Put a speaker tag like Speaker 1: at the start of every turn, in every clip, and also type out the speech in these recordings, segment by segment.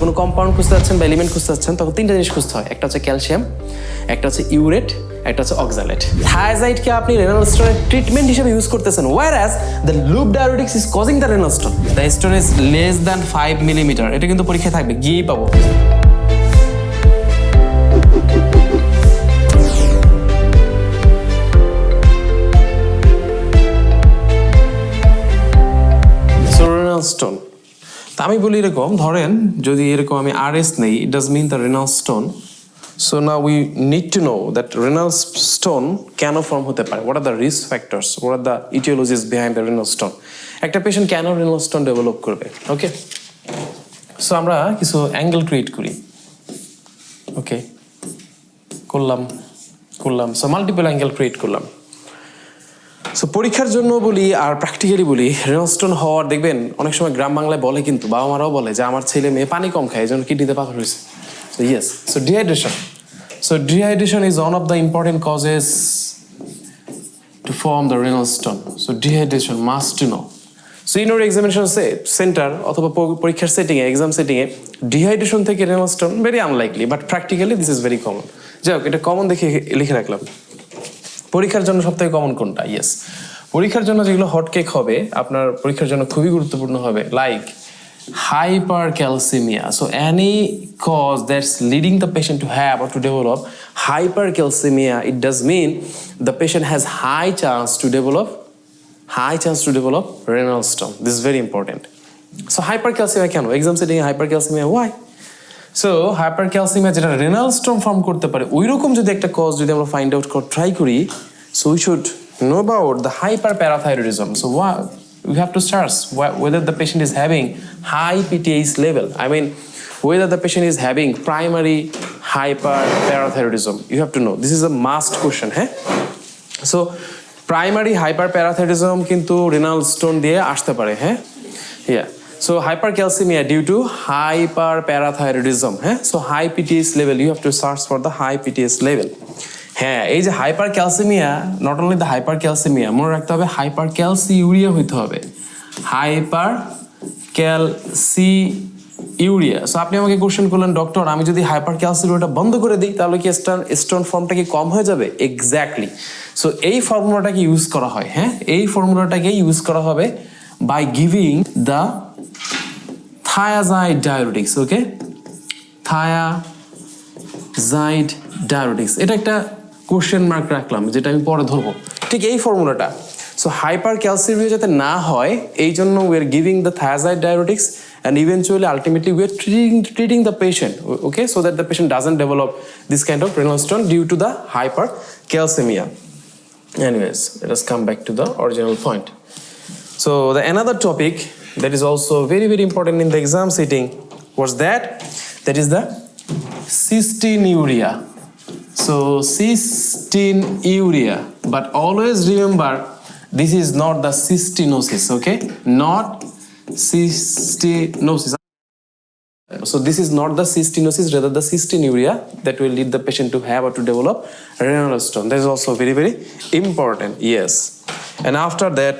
Speaker 1: কোনো কম্পাউন্ড খুঁজতে যাচ্ছেন বা এলিমেন্ট খুঁজতে যাচ্ছেন তখন তিনটা জিনিস খুঁজতে হয়, একটা হচ্ছে ক্যালসিয়াম, একটা হচ্ছে ইউরেট, একটা হচ্ছে অক্সালেট। থায়াজাইডকে আপনি রেনাল স্টোনের ট্রিটমেন্ট হিসেবে ইউজ করতেছেন, whereas the loop diuretics is causing the renal stone. The stone is less than 5 millimeter. এটা কিন্তু পরীক্ষায় থাকবে, গিয়েই পাবো। renal stone, তা আমি বলি এরকম, ধরেন যদি এরকম আমি RS নেই, it does mean the renal stone. So now we need to know that renal stone কেন ফর্ম হতে পারে, what are the risk factors, what are the etiologies behind the renal stone, একটা পেশেন্ট কেন renal stone develop করবে। ওকে, so আমরা কিছু angle create করি। ওকে, করলাম সো মাল্টিপল অ্যাঙ্গেল ক্রিয়েট করলাম। সো পরীক্ষার জন্য বলি আর প্র্যাকটিক্যালি বলি, রেনাল স্টোন হওয়ার দেখবেন অনেক সময় গ্রাম বাংলায় বলে, কিন্তু বাবা মারাও বলে যে আমার ছেলে মেয়ে পানি কম খায়, এই জন্য কিডনিতে পাথর হয়েছে। So yes, so dehydration. So dehydration is one of the important causes to form the renal stone. So dehydration must to know. So in your examination centre অথবা পরীক্ষার সেটিংয়ে, এক্সাম সেটিংয়ে ডিহাইড্রেশন থেকে renal stone very unlikely, but practically this is very common. যাই হোক, এটা common দেখে লিখে রাখলাম। পরীক্ষার জন্য সবথেকে কমন কোনটা? ইয়েস, পরীক্ষার জন্য যেগুলো হটকেক হবে, আপনার পরীক্ষার জন্য খুবই গুরুত্বপূর্ণ হবে, like hypercalcemia. So any cause that's leading the patient to have or to develop hypercalcemia, it does mean the patient has high chance to develop renal stone. This is very important. So hypercalcemia কেন? Exam setting hypercalcemia, why? So hypercalcemia যেটা renal stone form করতে পারে, ওই রকম যদি একটা cause যদি আমরা ফাইন্ড আউট ট্রাই করি, so we should know about the hyperparathyroidism. So what we have to search whether the patient is having high PTH level. I mean, whether the patient is having primary hyperparathyroidism. You have to know. This is a must question, hey? So primary hyperparathyroidism কিন্তু renal stone দিয়ে আসতে পারে, হ্যাঁ? Yeah. So hypercalcemia due to hyperparathyroidism, হ্যাঁ? So high PTH level, you have to search for the high PTH level. হ্যাঁ, এই যে হাইপারক্যালসিমিয়া, not only the হাইপারক্যালসিমিয়া, মনে রাখতে হবে হাইপারক্যালসিউরিয়া হইতে হবে, হাইপারক্যালসিউরিয়া। সো আপনি আমাকে কোশ্চেন করলেন, ডক্টর আমি যদি হাইপারক্যালসিউরিয়াটা বন্ধ করে দিই তাহলে কি স্টোন ফর্মটা কি কম হয়ে যাবে? এক্স্যাক্টলি। সো এই ফর্মুলাটাকে ইউজ করা হয়, হ্যাঁ, এই ফর্মুলাটাকে ইউজ করা হবে by giving the thiazide diuretics. Okay, thiazide diuretics, এটা একটা কোশ্চেন মার্ক রাখলাম, যেটা আমি পরে ধরবো, ঠিক এই ফর্মুলাটা। সো হাইপারক্যালসিউরিয়া যাতে না হয় এই জন্য we are giving the thiazide diuretics, and eventually ultimately we are treating the patient, okay, so that the patient doesn't develop this kind of renal stone due to the hypercalcemia. Anyways, let us come back to the original point. So the another topic that is also very very important in the exam setting was that is the cystinuria. So cystinuria, but always remember this is not the cystinosis, okay, not cystinosis. So this is not the cystinosis, rather the cystinuria that will lead the patient to have or to develop renal stone. That is also very very important. Yes, and after that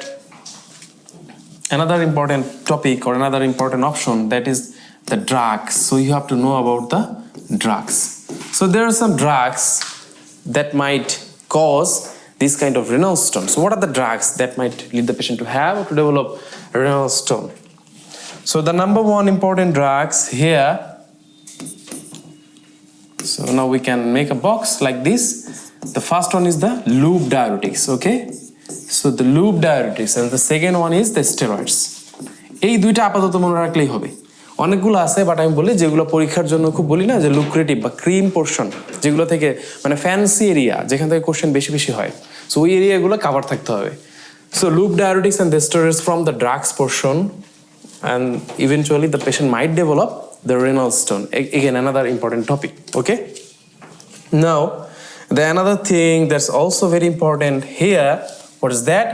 Speaker 1: another important topic or another important option, that is the drugs. So you have to know about the drugs. So there are some drugs that might cause this kind of renal stone. So what are the drugs that might lead the patient to have or to develop renal stone? So the number one important drugs here, so now we can make a box like this. The first one is the loop diuretics, okay? So the loop diuretics, and the second one is the steroids. এই দুইটা আপাতত মনে রাখলেই হবে। অনেকগুলো আছে, but আমি বলি যেগুলো পরীক্ষার জন্য খুব বলি না, যে লুক্রেটিভ বা ক্রিম পোর্শন, যেগুলো থেকে মানে ফ্যান্সি এরিয়া, যেখান থেকে কোশ্চেন বেশি বেশি হয়, সো ওই এরিয়াগুলো কাভার থাকতে হবে। So loop diuretics and the steroids from the drugs portion, and eventually the patient might develop the renal stone. Again, another important topic, okay? Now, the another thing that's also very important here, what is that?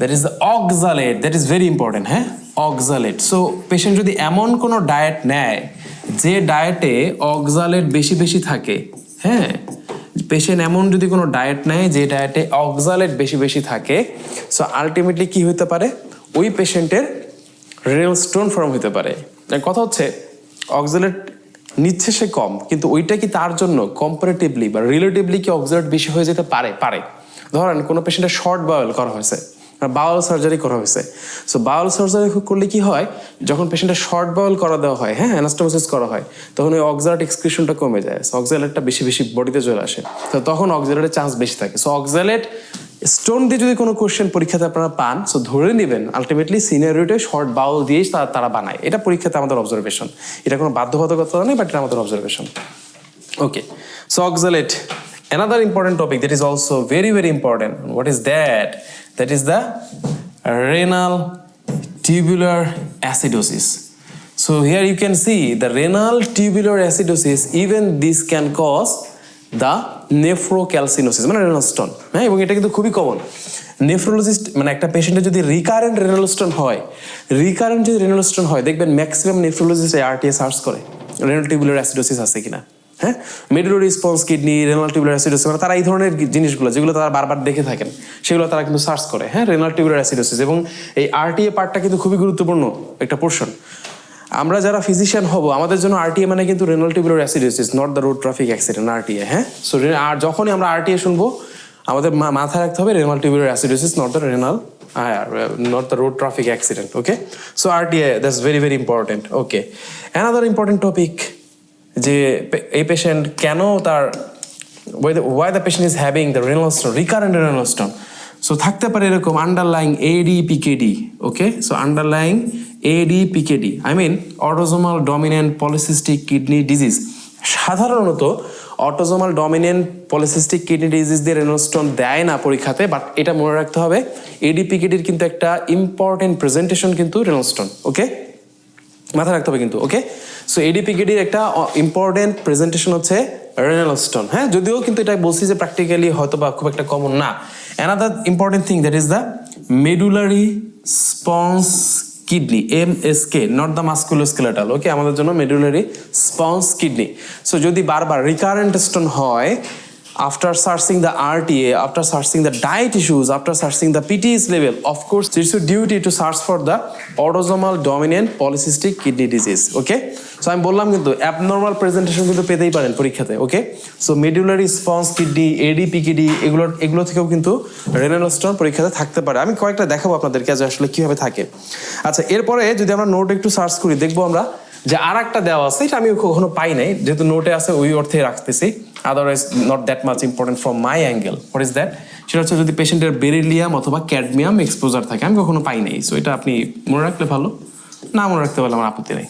Speaker 1: That is the oxalate. That is very important, হ্যাঁ, oxalate. So patient যদি এমন কোনো diet নেয় যে ডায়েটে oxalate বেশি বেশি থাকে, হ্যাঁ, পেশেন্ট এমন যদি কোনো ডায়েট নেয় যে ডায়েটে অক্সালেট বেশি বেশি থাকে, সো আলটিমেটলি কি হতে পারে, ওই পেশেন্টের রেনাল স্টোন ফর্ম হতে পারে। কথা হচ্ছে অক্সালেট নিচ্ছে সে কম, কিন্তু ওইটা কি তার জন্য কম্পারেটিভলি বা রিলেটিভলি কি অক্সালেট বেশি হয়ে যেতে পারে? পারে। ধরেন কোনো পেশেন্টের শর্ট বাউল করা হয়েছে, বাউল সার্জারি করা হয়েছে। সো বাউল সার্জারি করলে কি হয়, যখন পেশেন্টের শর্ট বাউল করা দেওয়া হয়, হ্যাঁ, অ্যানাস্টোমোসিস করা হয়, তখন ওই অক্সালেট এক্সক্রিশনটা কমে যায়। সো অক্সালেটটা বেশি বেশি বডিতে চলে আসে, তো তখন অক্সালেটের চান্স বেশি থাকে। সো অক্সালেট স্টোন দিয়ে যদি কোনো কোশ্চেন পরীক্ষাতে আপনারা পান, সো ধরে নেবেন আলটিমেটলি সিনিয়রিটি শর্ট বাউল দিয়েই তারা বানায়। এটা পরীক্ষাতে আমাদের অবজারভেশন, এটা কোনো বাধ্যবাধকতা নেই, বাট এটা আমাদের observation. Okay, so oxalate, another important topic that is also very very important. What is that? That is the renal tubular acidosis. So here you can see the renal tubular acidosis, even this can cause the nephrocalcinosis, মানে renal stone. হ্যাঁ, এবং এটা কিন্তু খুবই common. Nephrologist মানে একটা পেশেন্টের যদি রিকারেন্ট রেনাল স্টোন হয়, দেখবেন ম্যাক্সিমাম নেফ্রোলজিস্ট আরটিএ সার্চ করে রেনাল টিউবুলার অ্যাসিডোসিস আছে কিনা। হ্যাঁ, medullary response kidney, renal tubular acidosis, মানে তারা এই ধরনের জিনিসগুলো যেগুলো তারা বারবার দেখে থাকেন, সেগুলো তারা কিন্তু সার্চ করে। হ্যাঁ, রেনাল টিউবুলার অ্যাসিডোসিস, এবং এই আরটিএ পার্টটা কিন্তু খুবই গুরুত্বপূর্ণ একটা পোর্শন। আমরা যারা ফিজিশিয়ান হব, আমাদের জন্য আরটিএ মানে কিন্তু renal tubular acidosis, not the road traffic accident, RTA. হ্যাঁ, সো আর যখনই আমরা আরটিএ শুনবো, আমাদের মাথায় রাখতে হবে renal tubular acidosis, not the road traffic accident. Okay, so RTA, that's very very important. Okay, another important topic, যে এই পেশেন্ট কেন তার why the patient is having the renal stone, recurrent renal stone. So থাকতে পারে এরকম underlying ADPKD. Okay, so underlying ADPKD, I mean autosomal dominant polycystic kidney disease. সাধারণত autosomal dominant polycystic kidney disease দিয়ে renal stone দেয় না পরীক্ষাতে, but এটা মনে রাখতে হবে এডিপিকেডির কিন্তু একটা ইম্পর্টেন্ট প্রেজেন্টেশন কিন্তু রেনাল স্টোন। ওকে, মাথায় রাখতে হবে কিন্তু। ওকে, সো এডিপিকেডির একটা ইম্পর্টেন্ট প্রেজেন্টেশন হচ্ছে রেনাল স্টোন। হ্যাঁ, যদিও কিন্তু এটা বলছি যে প্র্যাকটিক্যালি হয়তো বা খুব একটা কমন না। Another important thing, that is the medullary sponge kidney, MSK, not the musculoskeletal. Okay, আমাদের জন্য মেডুলারি স্পন্স কিডনি। সো যদি বারবার রিকারেন্ট স্টোন হয়, after searching the RTA, after searching the diet issues, after searching the PTS level, of course it's your duty to search for the autosomal dominant polycystic kidney disease. Okay, so আমি বললাম কিন্তু abnormal presentation কিন্তু পেতেই পারেন পরীক্ষাতে। Okay, so medullary sponge kidney, ADPKD, এগুলো থেকেও কিন্তু রেনাল স্টোন পরীক্ষাতে থাকতে পারে। আমি কয়েকটা দেখাবো আপনাদেরকে যে আসলে কিভাবে থাকে। আচ্ছা, এরপরে যদি আমরা নোট একটু সার্চ করি, দেখবো আমরা যে আর একটা দেওয়া আছে, এটা আমি কখনো পাই নাই, যেহেতু নোটে আছে ওই অর্থে রাখতেছি, otherwise not that much important from my angle. What is that? সেটা হচ্ছে যদি পেশেন্টের বেরিলিয়াম অথবা ক্যাডমিয়াম এক্সপোজার থাকে, আমি কখনো পাই নাই। সো এটা আপনি মনে রাখলে ভালো, না মনে রাখতে পারলে আমার আপত্তি নেই।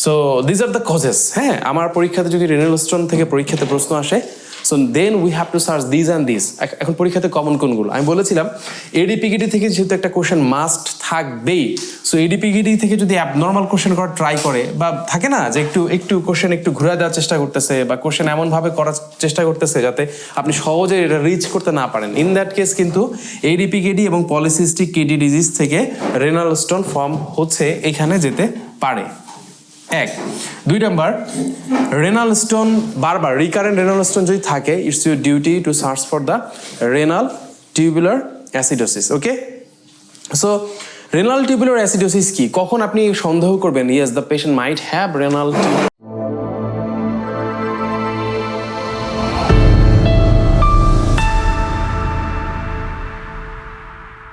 Speaker 1: So this are the causes. হ্যাঁ, আমার পরীক্ষাতে যদি রেনাল স্টোন থেকে পরীক্ষাতে প্রশ্ন আসে, so then we have to search this and this. এখন পরীক্ষাতে কমন কোনগুলো আমি বলেছিলাম, এডিপিকেডি থেকে যেহেতু একটা কোশ্চেন মাস্ট থাকবেই, সো এডিপিকেডি থেকে যদি অ্যাবনর্মাল কোশ্চেন করার ট্রাই করে, বা থাকে না যে একটু কোশ্চেন একটু ঘুরে দেওয়ার চেষ্টা করতেছে, বা কোশ্চেন এমনভাবে করার চেষ্টা করতেছে যাতে আপনি সহজে এটা রিচ করতে না পারেন, ইন দ্যাট কেস কিন্তু এডিপিকেডি এবং পলিসিস্টিক কিডনি ডিজিজ থেকে রেনাল স্টোন ফর্ম হচ্ছে এখানে যেতে পারে। এক, 2 নাম্বার, রেনাল স্টোন বারবার রিকারেন্ট রেনাল স্টোন যদি থাকে, it's your duty to search for the renal tubular acidosis. Okay, so renal tubular acidosis কি, কখন আপনি সন্দেহ করবেন yes the patient might have renal